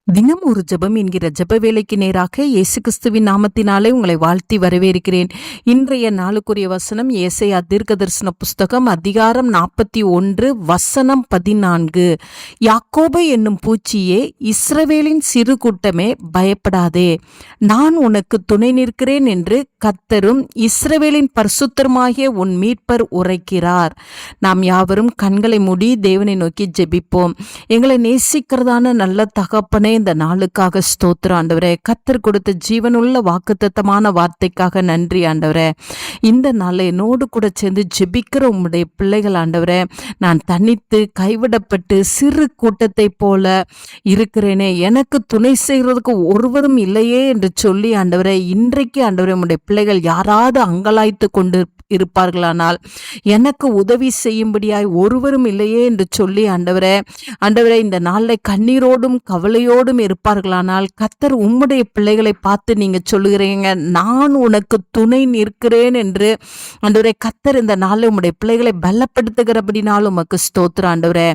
தினம் ஒரு ஜெபம் என்கிற ஜெப வேலைக்கு நேராக இயேசு கிறிஸ்துவின் நாமத்தினாலே உங்களை வாழ்த்தி வரவேற்கிறேன். இன்றைய நாளுக்குரிய வசனம் ஏசாயா தீர்க்கதரிசன புஸ்தகம் அதிகாரம் 41 வசனம் 14. யாக்கோபு என்னும் பூச்சியே, இஸ்ரவேலின் சிறு கூட்டமே, பயப்படாதே, நான் உனக்கு துணை நிற்கிறேன் என்று கர்த்தரும் இஸ்ரவேலின் பரிசுத்தருமாகிய உன் மீட்பர் உரைக்கிறார். நாம் யாவரும் கண்களை மூடி தேவனை நோக்கி ஜெபிப்போம். எங்களை நேசிக்கிறதான நல்ல தகப்பனே, இந்த நாளுக்காக ஸ்தோத்திரம் ஆண்டவரே. கர்த்தர் கொடுத்த ஜீவனுள்ள வாக்குத்தத்தமான வார்த்தைக்காக நன்றி ஆண்டவரே. இந்த நாளை என்னோடு கூட சேர்ந்து ஜெபிக்கிற உம்முடைய பிள்ளைகள் ஆண்டவரே, நான் தனித்து கைவிடப்பட்டு சிறு கூட்டத்தை போல இருக்கிறேனே, எனக்கு துணை செய்கிறதுக்கு ஒருவரும் இல்லையே என்று சொல்லி ஆண்டவரே, இன்றைக்கு ஆண்டவரே உம்முடைய பிள்ளைகள் யாராவது அங்கலாய்த்து கொண்டு இருப்பார்களானால், எனக்கு உதவி செய்யும்படியாய் ஒருவரும் இல்லையே என்று சொல்லி ஆண்டவரே இந்த நாளை கண்ணீரோடும் கவலையோடும் இருப்பார்களானால், கர்த்தர் உம்முடைய பிள்ளைகளை பார்த்து நீங்க சொல்லுகிறீங்க, நான் உனக்கு துணை நிற்கிறேன் என்று ஆண்டவரே. கர்த்தர் இந்த நாளை உம்முடைய பிள்ளைகளை பலப்படுத்துகிறபடினாலும் உமக்கு ஸ்தோத்திரம் ஆண்டவரே.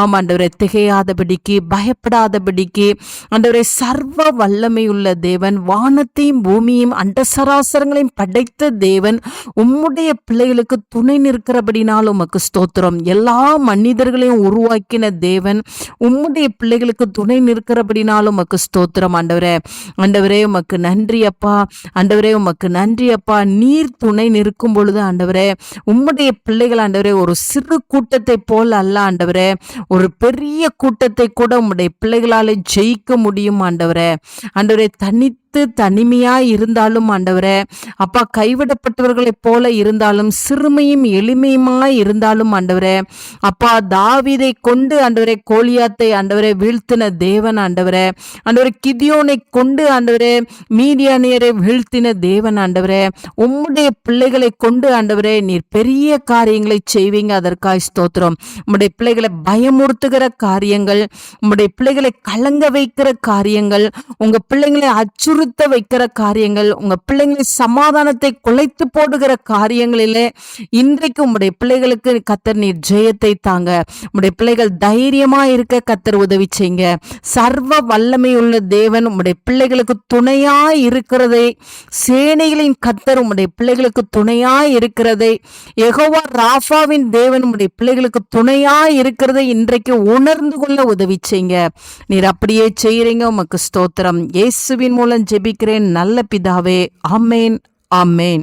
ஆமா ஆண்டவரே, திகையாதபடிக்கு பயப்படாதபடிக்கு ஆண்டவரே, சர்வ வல்லமையுள்ள தேவன், வானத்தையும் பூமியையும் அண்டசராசரங்களையும் படைத்த தேவன் உம்முடைய பிள்ளைகளுக்கு துணை நிற்கிறபடினாலும் உமக்கு ஸ்தோத்திரம். எல்லா மனிதர்களையும் உருவாக்கின தேவன் உம்முடைய பிள்ளைகளுக்கு துணை நிற்கிறபடினாலும் உமக்கு ஸ்தோத்திரம் ஆண்டவரே. ஆண்டவரே உமக்கு நன்றி அப்பா. ஆண்டவரே உமக்கு நன்றி அப்பா. நீர் துணை நிற்கும் பொழுது ஆண்டவரே, உம்முடைய பிள்ளைகள் ஆண்டவரே ஒரு சிறு கூட்டத்தை போல அல்ல ஆண்டவரே, ஒரு பெரிய கூட்டத்தை கூட உம்முடைய பிள்ளைகளாலே ஜெயிக்க முடியும் ஆண்டவரே. ஆண்டவரே, தனிமையாய் இருந்தாலும் ஆண்டவரே அப்பா, கைவிடப்பட்டவர்களைப் போல இருந்தாலும், சிறுமையும் எளிமையுமாய் இருந்தாலும் ஆண்டவரே அப்பா, தாவீதை கொண்டு ஆண்டவரே கோலியாத்தை ஆண்டவரே வீழ்த்தின தேவன் ஆண்டவரே. ஆண்டவரே, கிதியோனை கொண்டு ஆண்டவரே மீதியானியரை வீழ்த்தின தேவன் ஆண்டவரே. உம்முடைய பிள்ளைகளை கொண்டு ஆண்டவரே நீர் பெரிய காரியங்களை செய்வீங்க. அதற்காய் ஸ்தோத்திரம். உம்முடைய பிள்ளைகளை பயமுறுத்துகிற காரியங்கள், உம்முடைய பிள்ளைகளை கலங்க வைக்கிற காரியங்கள், உங்க பிள்ளைகளை அச்சுறுத்த வைக்கிற காரியங்கள், உங்க பிள்ளைங்களை சமாதானத்தை குலைத்து போடுகிற காரியங்களிலே இன்றைக்கு உம்முடைய பிள்ளைகளுக்கு கர்த்தர் நீர் ஜெயத்தை தாங்க. உம்முடைய பிள்ளைகள் தைரியமா இருக்க கர்த்தர் உதவி செய்யுங்க. சர்வ வல்லமை உள்ள தேவன் உம்முடைய பிள்ளைகளுக்கு துணையாய் இருக்கிறதை, சேனைகளின் கர்த்தர் உம்முடைய பிள்ளைகளுக்கு துணையாய் இருக்கிறதை, யெகோவா ராஃபாவின் தேவன் உம்முடைய பிள்ளைகளுக்கு துணையாய் இருக்கிறதை இன்றைக்கு உணர்ந்து கொள்ள உதவி செய்யுங்க. நீர் அப்படியே செய்யறீங்க. உமக்கு ஸ்தோத்திரம். இயேசுவின் மூலம் ஜெபிக்கிறேன் நல்ல பிதாவே. ஆமேன், ஆமேன்.